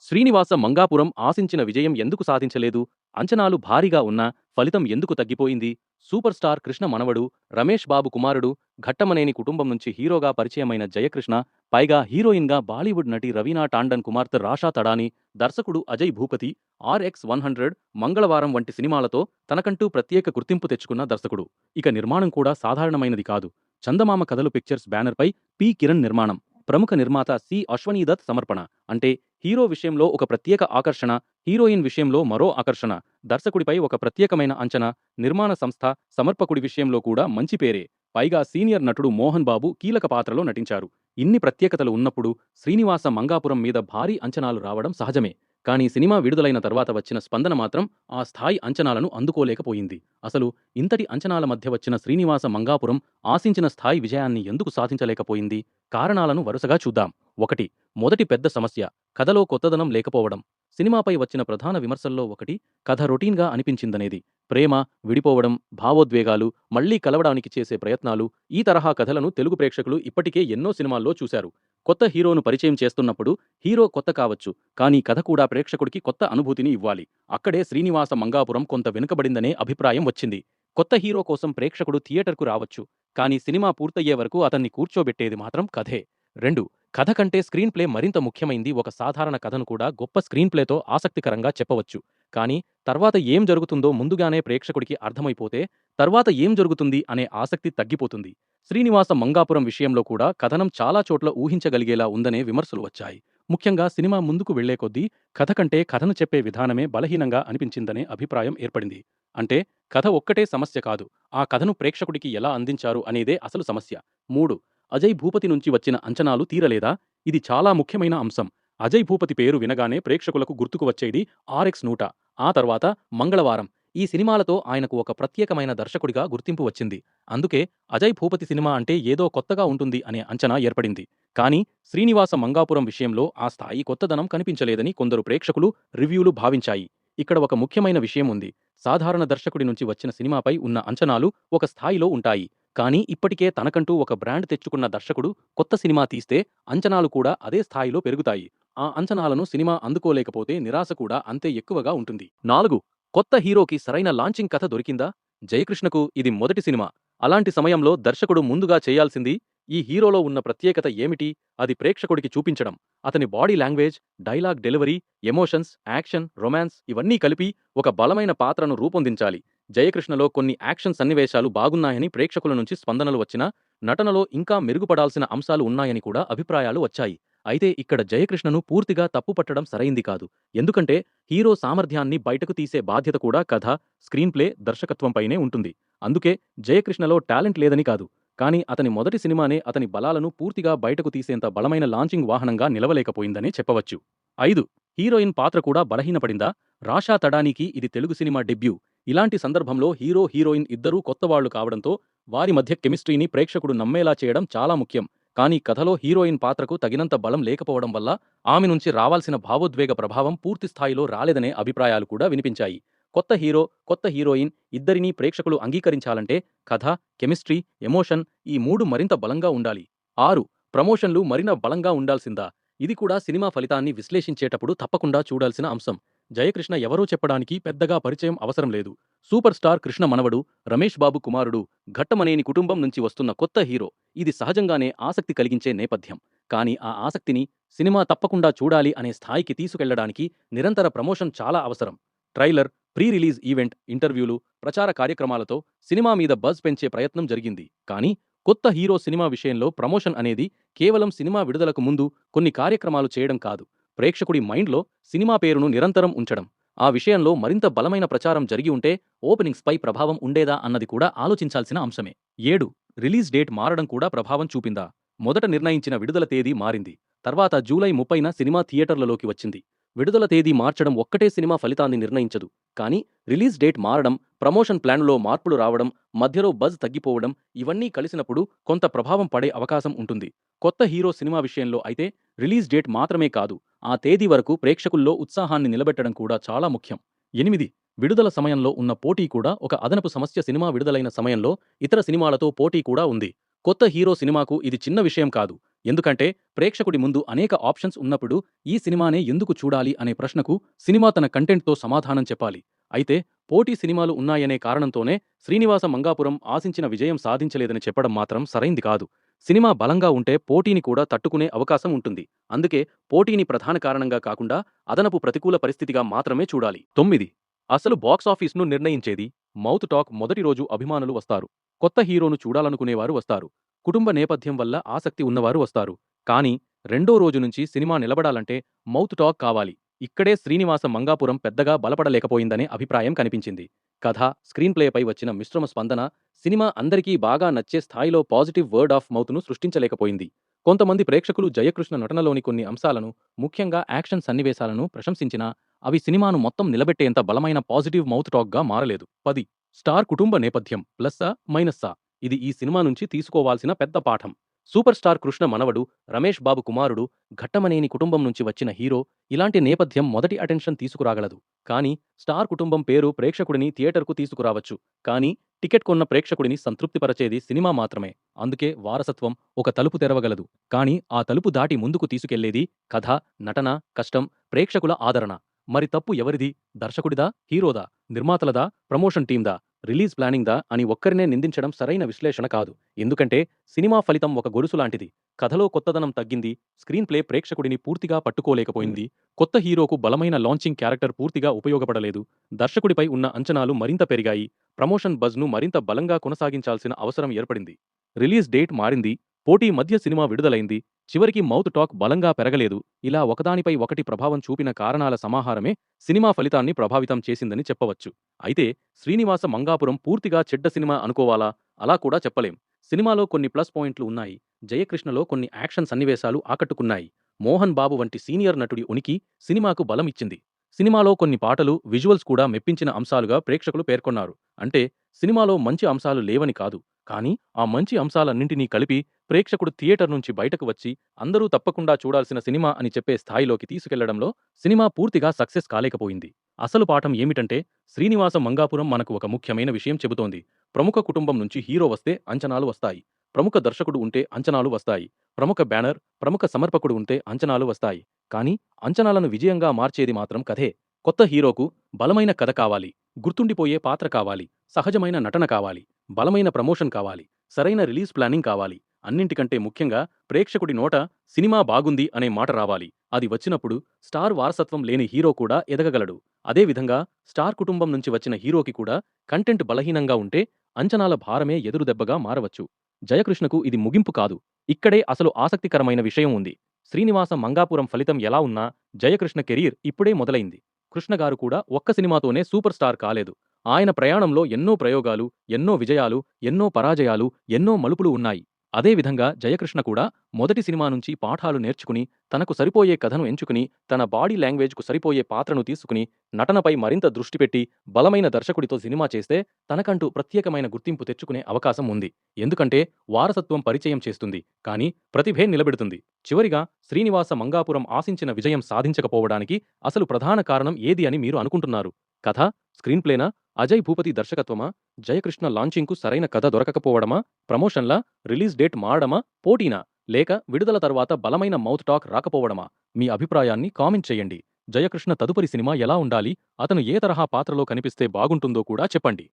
శ్రీనివాస మంగాపురం ఆశించిన విజయం ఎందుకు సాధించలేదు? అంచనాలు భారీగా ఉన్నా ఫలితం ఎందుకు తగ్గిపోయింది? సూపర్ స్టార్ కృష్ణ మనవడు, రమేష్ బాబు కుమారుడు, ఘట్టమనేని కుటుంబం నుంచి హీరోగా పరిచయమైన జయకృష్ణ, పైగా హీరోయిన్గా బాలీవుడ్ నటి రవీనా టాండన్ కుమార్తె రాషా తడాని, దర్శకుడు అజయ్ భూపతి, RX 100, మంగళవారం వంటి సినిమాలతో తనకంటూ ప్రత్యేక గుర్తింపు తెచ్చుకున్న దర్శకుడు. ఇక నిర్మాణం కూడా సాధారణమైనది కాదు. చందమామ కథలు పిక్చర్స్ బ్యానర్పై పి. కిరణ్ నిర్మాణం. ప్రముఖ నిర్మాత సి. అశ్వనీదత్ సమర్పణ. అంటే హీరో విషయంలో ఒక ప్రత్యేక ఆకర్షణ, హీరోయిన్ విషయంలో మరో ఆకర్షణ, దర్శకుడిపై ఒక ప్రత్యేకమైన అంచనా, నిర్మాణ సంస్థ, సమర్పకుడి విషయంలో కూడా మంచి పేరే. పైగా సీనియర్ నటుడు మోహన్ బాబు కీలక పాత్రలో నటించారు. ఇన్ని ప్రత్యేకతలు ఉన్నప్పుడు శ్రీనివాస మంగాపురం మీద భారీ అంచనాలు రావడం సహజమే. కానీ సినిమా విడుదలైన తర్వాత వచ్చిన స్పందన మాత్రం ఆ స్థాయి అంచనాలను అందుకోలేకపోయింది. అసలు ఇంతటి అంచనాల మధ్య వచ్చిన శ్రీనివాస మంగాపురం ఆశించిన స్థాయి విజయాన్ని ఎందుకు సాధించలేకపోయింది? కారణాలను వరుసగా చూద్దాం. 1. మొదటి పెద్ద సమస్య కథలో కొత్తదనం లేకపోవడం. సినిమాపై వచ్చిన ప్రధాన విమర్శల్లో ఒకటి కథ రొటీన్గా అనిపించిందనేది. ప్రేమ, విడిపోవడం, భావోద్వేగాలు, మళ్లీ కలవడానికి చేసే ప్రయత్నాలు, ఈ తరహా కథలను తెలుగు ప్రేక్షకులు ఇప్పటికే ఎన్నో సినిమాల్లో చూశారు. కొత్త హీరోను పరిచయం చేస్తున్నప్పుడు హీరో కొత్త కావచ్చు, కానీ కథ కూడా ప్రేక్షకుడికి కొత్త అనుభూతిని ఇవ్వాలి. అక్కడే శ్రీనివాస మంగాపురం కొంత వెనుకబడిందనే అభిప్రాయం వచ్చింది. కొత్త హీరో కోసం ప్రేక్షకుడు థియేటర్కు రావచ్చు, కానీ సినిమా పూర్తయ్యే వరకు అతన్ని కూర్చోబెట్టేది మాత్రం కథే. 2. కథ కంటే స్క్రీన్ ప్లే మరింత ముఖ్యమైంది. ఒక సాధారణ కథను కూడా గొప్ప స్క్రీన్ ప్లేతో ఆసక్తికరంగా చెప్పవచ్చు. కానీ తర్వాత ఏం జరుగుతుందో ముందుగానే ప్రేక్షకుడికి అర్థమైపోతే తర్వాత ఏం జరుగుతుంది అనే ఆసక్తి తగ్గిపోతుంది. శ్రీనివాస మంగాపురం విషయంలో కూడా కథనం చాలా చోట్ల ఊహించగలిగేలా ఉందనే విమర్శలు వచ్చాయి. ముఖ్యంగా సినిమా ముందుకు వెళ్లే కొద్దీ కథ కంటే కథను చెప్పే విధానమే బలహీనంగా అనిపించిందనే అభిప్రాయం ఏర్పడింది. అంటే కథ ఒక్కటే సమస్య కాదు, ఆ కథను ప్రేక్షకుడికి ఎలా అందించారు అనేదే అసలు సమస్య. 3. అజయ్ భూపతి నుంచి వచ్చిన అంచనాలు తీరలేదా? ఇది చాలా ముఖ్యమైన అంశం. అజయ్ భూపతి పేరు వినగానే ప్రేక్షకులకు గుర్తుకు వచ్చేది RX 100, ఆ తర్వాత మంగళవారం. ఈ సినిమాలతో ఆయనకు ఒక ప్రత్యేకమైన దర్శకుడిగా గుర్తింపు వచ్చింది. అందుకే అజయ్ భూపతి సినిమా అంటే ఏదో కొత్తగా ఉంటుంది అనే అంచనా ఏర్పడింది. కానీ శ్రీనివాస మంగాపురం విషయంలో ఆ స్థాయి కొత్తదనం కనిపించలేదని కొందరు ప్రేక్షకులు, రివ్యూలు భావించాయి. ఇక్కడ ఒక ముఖ్యమైన విషయం ఉంది. సాధారణ దర్శకుడి నుంచి వచ్చిన సినిమాపై ఉన్న అంచనాలు ఒక స్థాయిలో ఉంటాయి. కానీ ఇప్పటికే తనకంటూ ఒక బ్రాండ్ తెచ్చుకున్న దర్శకుడు కొత్త సినిమా తీస్తే అంచనాలు కూడా అదే స్థాయిలో పెరుగుతాయి. ఆ అంచనాలను సినిమా అందుకోలేకపోతే నిరాశ కూడా అంతే ఎక్కువగా ఉంటుంది. 4. కొత్త హీరోకి సరైన లాంచింగ్ కథ దొరికిందా? జయకృష్ణకు ఇది మొదటి సినిమా. అలాంటి సమయంలో దర్శకుడు ముందుగా చేయాల్సింది ఈ హీరోలో ఉన్న ప్రత్యేకత ఏమిటి? అది ప్రేక్షకుడికి చూపించడం. అతని body language, dialogue delivery, emotions, action, romance ఇవన్నీ కలిపి ఒక బలమైన పాత్రను రూపొందించాలి. జయకృష్ణలో కొన్ని యాక్షన్ సన్నివేశాలు బాగున్నాయని ప్రేక్షకుల నుంచి స్పందనలు వచ్చినా నటనలో ఇంకా మెరుగుపడాల్సిన అంశాలు ఉన్నాయని కూడా అభిప్రాయాలు వచ్చాయి. అయితే ఇక్కడ జయకృష్ణను పూర్తిగా తప్పుపట్టడం సరైంది కాదు. ఎందుకంటే హీరో సామర్థ్యాన్ని బయటకు తీసే బాధ్యత కూడా కథ, స్క్రీన్ ప్లే, దర్శకత్వంపైనే ఉంటుంది. అందుకే జయకృష్ణలో టాలెంట్ లేదని కాదు, కానీ అతని మొదటి సినిమానే అతని బలాలను పూర్తిగా బయటకు తీసేంత బలమైన లాంచింగ్ వాహనంగా నిలవలేకపోయిందనే చెప్పవచ్చు. 5. హీరోయిన్ పాత్ర కూడా బలహీనపడిందా? రాషా తడానీకి ఇది తెలుగు సినిమా డెబ్యూ. ఇలాంటి సందర్భంలో హీరో, హీరోయిన్ ఇద్దరూ కొత్తవాళ్లు కావడంతో వారి మధ్య కెమిస్ట్రీని ప్రేక్షకుడు నమ్మేలా చేయడం చాలా ముఖ్యం. కానీ కథలో హీరోయిన్ పాత్రకు తగినంత బలం లేకపోవడం వల్ల ఆమె నుంచి రావాల్సిన భావోద్వేగ ప్రభావం పూర్తి స్థాయిలో రాలేదనే అభిప్రాయాలు కూడా వినిపించాయి. కొత్త హీరో, కొత్త హీరోయిన్ ఇద్దరినీ ప్రేక్షకులు అంగీకరించాలంటే కథ, కెమిస్ట్రీ, ఎమోషన్ ఈ 3 మరింత బలంగా ఉండాలి. 6. ప్రమోషన్లు మరింత బలంగా ఉండాల్సిందా? ఇది కూడా సినిమా ఫలితాన్ని విశ్లేషించేటప్పుడు తప్పకుండా చూడాల్సిన అంశం. జయకృష్ణ ఎవరో చెప్పడానికి పెద్దగా పరిచయం అవసరం లేదు. సూపర్ స్టార్ కృష్ణ మనవడు, రమేష్ బాబు కుమారుడు, ఘట్టమనేని కుటుంబం నుంచి వస్తున్న కొత్త హీరో. ఇది సహజంగానే ఆసక్తి కలిగించే నేపథ్యం. కానీ ఆ ఆసక్తిని సినిమా తప్పకుండా చూడాలి అనే స్థాయికి తీసుకెళ్లడానికి నిరంతర ప్రమోషన్ చాలా అవసరం. ట్రైలర్, ప్రీ రిలీజ్ ఈవెంట్, ఇంటర్వ్యూలు, ప్రచార కార్యక్రమాలతో సినిమా మీద బజ్ పెంచే ప్రయత్నం జరిగింది. కానీ కొత్త హీరో సినిమా విషయంలో ప్రమోషన్ అనేది కేవలం సినిమా విడుదలకు ముందు కొన్ని కార్యక్రమాలు చేయడం కాదు. ప్రేక్షకుడి మైండ్లో సినిమా పేరును నిరంతరం ఉంచడం. ఆ విషయంలో మరింత బలమైన ప్రచారం జరిగి ఉంటే ఓపెనింగ్స్పై ప్రభావం ఉండేదా అన్నది కూడా ఆలోచించాల్సిన అంశమే. 7. రిలీజ్ డేట్ మారడం కూడా ప్రభావం చూపిందా? మొదట నిర్ణయించిన విడుదల తేదీ మారింది. తర్వాత జూలై 30న సినిమా థియేటర్లలోకి వచ్చింది. విడుదల తేదీ మార్చడం ఒక్కటే సినిమా ఫలితాన్ని నిర్ణయించదు. కానీ రిలీజ్ డేట్ మారడం, ప్రమోషన్ ప్లాన్లో మార్పులు రావడం, మధ్యలో బజ్ తగ్గిపోవడం ఇవన్నీ కలిసినప్పుడు కొంత ప్రభావం పడే అవకాశం ఉంటుంది. కొత్త హీరో సినిమా విషయంలో అయితే రిలీజ్ డేట్ మాత్రమే కాదు, ఆ తేదీ వరకు ప్రేక్షకుల్లో ఉత్సాహాన్ని నిలబెట్టడం కూడా చాలా ముఖ్యం. 8. విడుదల సమయంలో ఉన్న పోటీ కూడా ఒక అదనపు సమస్య. సినిమా విడుదలైన సమయంలో ఇతర సినిమాలతో పోటీ కూడా ఉంది. కొత్త హీరో సినిమాకు ఇది చిన్న విషయం కాదు. ఎందుకంటే ప్రేక్షకుడి ముందు అనేక ఆప్షన్స్ ఉన్నప్పుడు ఈ సినిమానే ఎందుకు చూడాలి అనే ప్రశ్నకు సినిమా తన కంటెంట్తో సమాధానం చెప్పాలి. అయితే పోటీ సినిమాలు ఉన్నాయనే కారణంతోనే శ్రీనివాస మంగాపురం ఆశించిన విజయం సాధించలేదని చెప్పడం మాత్రం సరైంది కాదు. సినిమా బలంగా ఉంటే పోటీని కూడా తట్టుకునే అవకాశం ఉంటుంది. అందుకే పోటీని ప్రధాన కారణంగా కాకుండా అదనపు ప్రతికూల పరిస్థితిగా మాత్రమే చూడాలి. 9. అసలు బాక్సాఫీస్ను నిర్ణయించేది మౌత్ టాక్. మొదటి రోజు అభిమానులు వస్తారు. కొత్త హీరోను చూడాలనుకునేవారు వస్తారు. కుటుంబ నేపథ్యం వల్ల ఆసక్తి ఉన్నవారు వస్తారు. కానీ రెండో రోజు నుంచి సినిమా నిలబడాలంటే మౌత్ టాక్ కావాలి. ఇక్కడే శ్రీనివాస మంగాపురం పెద్దగా బలపడలేకపోయిందనే అభిప్రాయం కనిపించింది. కథ, స్క్రీన్ ప్లేపై వచ్చిన మిశ్రమ స్పందన సినిమా అందరికీ బాగా నచ్చే స్థాయిలో పాజిటివ్ వర్డ్ ఆఫ్ మౌత్ను సృష్టించలేకపోయింది. కొంతమంది ప్రేక్షకులు జయకృష్ణ నటనలోని కొన్ని అంశాలను, ముఖ్యంగా యాక్షన్ సన్నివేశాలను ప్రశంసించినా అవి సినిమాను మొత్తం నిలబెట్టేంత బలమైన పాజిటివ్ మౌత్ టాక్గా మారలేదు. 10. స్టార్ కుటుంబ నేపథ్యం ప్లస్సా మైనస్సా? ఇది ఈ సినిమా నుంచి తీసుకోవాల్సిన పెద్ద పాఠం. సూపర్ స్టార్ కృష్ణ మనవడు, రమేష్ బాబు కుమారుడు, ఘట్టమనేని కుటుంబం నుంచి వచ్చిన హీరో. ఇలాంటి నేపథ్యం మొదటి అటెన్షన్ తీసుకురాగలదు. కానీ స్టార్ కుటుంబం పేరు ప్రేక్షకుడిని థియేటర్కు తీసుకురావచ్చు. కానీ టికెట్ కొన్న ప్రేక్షకుడిని సంతృప్తిపరచేది సినిమా మాత్రమే. అందుకే వారసత్వం ఒక తలుపు తెరవగలదు. కానీ ఆ తలుపు దాటి ముందుకు తీసుకెళ్లేది కథ, నటన, కష్టం, ప్రేక్షకుల ఆదరణ. మరి తప్పు ఎవరిది? దర్శకుడిదా? హీరోదా? నిర్మాతలదా? ప్రమోషన్ టీమ్దా? రిలీజ్ ప్లానింగ్దా అని ఒక్కరినే నిందించడం సరైన విశ్లేషణ కాదు. ఎందుకంటే సినిమా ఫలితం ఒక గొలుసు లాంటిది. కథలో కొత్తదనం తగ్గింది. స్క్రీన్ ప్లే ప్రేక్షకుడిని పూర్తిగా పట్టుకోలేకపోయింది. కొత్త హీరోకు బలమైన లాంచింగ్ క్యారెక్టర్ పూర్తిగా ఉపయోగపడలేదు. దర్శకుడిపై ఉన్న అంచనాలు మరింత పెరిగాయి. ప్రమోషన్ బజ్ను మరింత బలంగా కొనసాగించాల్సిన అవసరం ఏర్పడింది. రిలీజ్ డేట్ మారింది. పోటీ మధ్య సినిమా విడుదలైంది. చివరికి మౌత్ టాక్ బలంగా పెరగలేదు. ఇలా ఒకదానిపై ఒకటి ప్రభావం చూపిన కారణాల సమాహారమే సినిమా ఫలితాన్ని ప్రభావితం చేసిందని చెప్పవచ్చు. అయితే శ్రీనివాస మంగాపురం పూర్తిగా చెడ్డ సినిమా అనుకోవాలా? అలా కూడా చెప్పలేం. సినిమాలో కొన్ని ప్లస్ పాయింట్లు ఉన్నాయి. జయకృష్ణలో కొన్ని యాక్షన్ సన్నివేశాలు ఆకట్టుకున్నాయి. మోహన్ బాబు వంటి సీనియర్ నటుడి ఉనికి సినిమాకు బలం ఇచ్చింది. సినిమాలో కొన్ని పాటలు, విజువల్స్ కూడా మెప్పించిన అంశాలుగా ప్రేక్షకులు పేర్కొన్నారు. అంటే సినిమాలో మంచి అంశాలు లేవని కాదు. కానీ ఆ మంచి అంశాలన్నింటినీ కలిపి ప్రేక్షకుడు థియేటర్ నుంచి బయటకు వచ్చి అందరూ తప్పకుండా చూడాల్సిన సినిమా అని చెప్పే స్థాయిలోకి తీసుకెళ్లడంలో సినిమా పూర్తిగా సక్సెస్ కాలేకపోయింది. అసలు పాఠం ఏమిటంటే శ్రీనివాస మంగాపురం మనకు ఒక ముఖ్యమైన విషయం చెబుతోంది. ప్రముఖ కుటుంబం నుంచి హీరో వస్తే అంచనాలు వస్తాయి. ప్రముఖ దర్శకుడు ఉంటే అంచనాలు వస్తాయి. ప్రముఖ బ్యానర్, ప్రముఖ సమర్పకుడు ఉంటే అంచనాలు వస్తాయి. కానీ అంచనాలను విజయంగా మార్చేది మాత్రం కథే. కొత్త హీరోకు బలమైన కథ కావాలి. గుర్తుండిపోయే పాత్ర కావాలి. సహజమైన నటన కావాలి. బలమైన ప్రమోషన్ కావాలి. సరైన రిలీజ్ ప్లానింగ్ కావాలి. అన్నింటికంటే ముఖ్యంగా ప్రేక్షకుడి నోట సినిమా బాగుంది అనే మాట రావాలి. అది వచ్చినప్పుడు స్టార్ వారసత్వం లేని హీరో కూడా ఎదగగలడు. అదేవిధంగా స్టార్ కుటుంబం నుంచి వచ్చిన హీరోకి కూడా కంటెంట్ బలహీనంగా ఉంటే అంచనాల భారమే ఎదురుదెబ్బగా మారవచ్చు. జయకృష్ణకు ఇది ముగింపు కాదు. ఇక్కడే అసలు ఆసక్తికరమైన విషయం ఉంది. శ్రీనివాస మంగాపురం ఫలితం ఎలా ఉన్నా జయకృష్ణ కెరీర్ ఇప్పుడే మొదలైంది. కృష్ణగారు కూడా ఒక్క సినిమాతోనే సూపర్ స్టార్ కాలేదు. ఆయన ప్రయాణంలో ఎన్నో ప్రయోగాలు, ఎన్నో విజయాలు, ఎన్నో పరాజయాలు, ఎన్నో మలుపులు ఉన్నాయి. అదేవిధంగా జయకృష్ణ కూడా మొదటి సినిమా నుంచి పాఠాలు నేర్చుకుని, తనకు సరిపోయే కథను ఎంచుకుని, తన బాడీ లాంగ్వేజ్కు సరిపోయే పాత్రను తీసుకుని, నటనపై మరింత దృష్టి పెట్టి, బలమైన దర్శకుడితో సినిమా చేస్తే తనకంటూ ప్రత్యేకమైన గుర్తింపు తెచ్చుకునే అవకాశం ఉంది. ఎందుకంటే వారసత్వం పరిచయం చేస్తుంది. కానీ ప్రతిభే నిలబెడుతుంది. చివరిగా శ్రీనివాస మంగాపురం ఆశించిన విజయం సాధించకపోవడానికి అసలు ప్రధాన కారణం ఏది అని మీరు అనుకుంటున్నారు? కథ, స్క్రీన్ ప్లేనా? అజయ్ భూపతి దర్శకత్వమా? జయకృష్ణ లాంచింగ్కు సరైన కథ దొరకకపోవడమా? ప్రమోషన్లా? Release date మారడమా? పోటీనా? లేక విడుదల తర్వాత బలమైన మౌత్ టాక్ రాకపోవడమా? మీ అభిప్రాయాన్ని కామెంట్ చేయండి. జయకృష్ణ తదుపరి సినిమా ఎలా ఉండాలి? అతను ఏ తరహా పాత్రలో కనిపిస్తే బాగుంటుందో కూడా చెప్పండి.